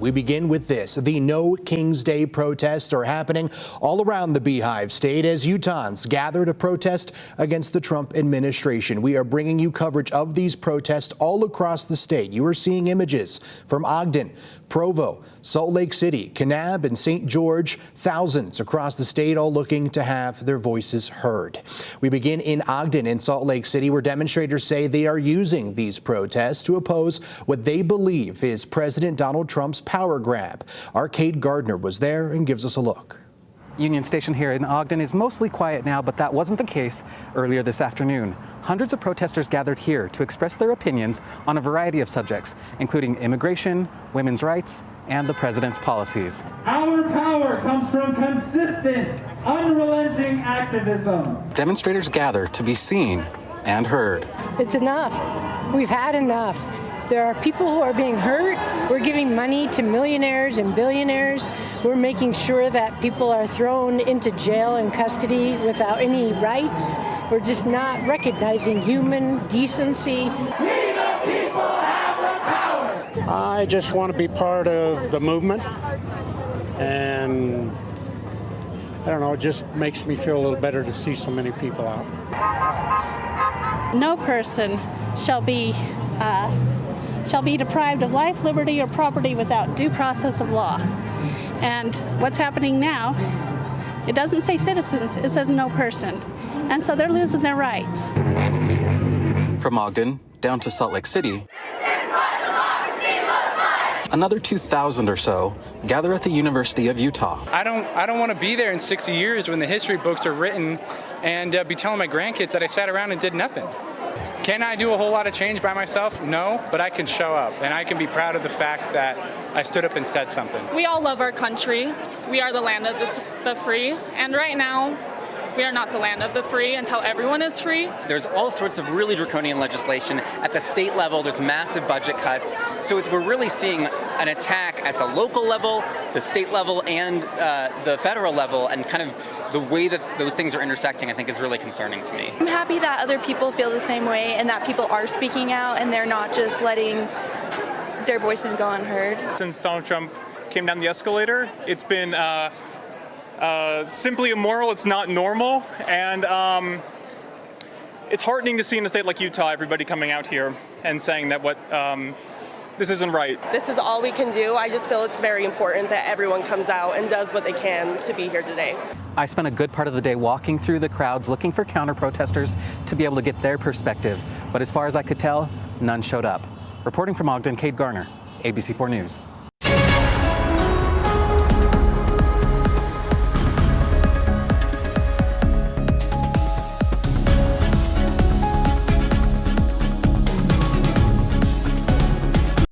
We begin with this. The No Kings Day protests are happening all around the Beehive State as Utahns gather to protest against the Trump administration. We are bringing you coverage of these protests all across the state. You are seeing images from Ogden, Provo, Salt Lake City, Kanab, and St. George. Thousands across the state all looking to have their voices heard. We begin in Ogden in Salt Lake City, where demonstrators say they are using these protests to oppose what they believe is President Donald Trump's power grab. Our Kate Gardner was there and gives us a look. Union Station here in Ogden is mostly quiet now, but that wasn't the case earlier this afternoon. Hundreds of protesters gathered here to express their opinions on a variety of subjects, including immigration, women's rights, and the president's policies. Our power comes from consistent, unrelenting activism. Demonstrators gather to be seen and heard. It's enough. We've had enough. There are people who are being hurt. We're giving money to millionaires and billionaires. We're making sure that people are thrown into jail and custody without any rights. We're just not recognizing human decency. We the people have the power. I just want to be part of the movement, and I don't know, it just makes me feel a little better to see so many people out. No person shall be deprived of life, liberty, or property without due process of law. And what's happening now, it doesn't say citizens, it says no person. And so they're losing their rights. From Ogden down to Salt Lake City, another 2,000 or so gather at the University of Utah. I don't want to be there in 60 years when the history books are written and be telling my grandkids that I sat around and did nothing. Can I do a whole lot of change by myself? No, but I can show up, and I can be proud of the fact that I stood up and said something. We all love our country. We are the land of the free, and right now, we are not the land of the free until everyone is free. There's all sorts of really draconian legislation. At the state level, there's massive budget cuts. So we're really seeing an attack at the local level, the state level, and the federal level, and kind of the way that those things are intersecting, I think, is really concerning to me. I'm happy that other people feel the same way and that people are speaking out and they're not just letting their voices go unheard. Since Donald Trump came down the escalator, it's been simply immoral. It's not normal, and it's heartening to see in a state like Utah everybody coming out here and saying that this isn't right. This is all we can do. I just feel it's very important that everyone comes out and does what they can to be here today. I spent a good part of the day walking through the crowds looking for counter-protesters to be able to get their perspective, but as far as I could tell, none showed up. Reporting from Ogden, Kate Garner, ABC4 News.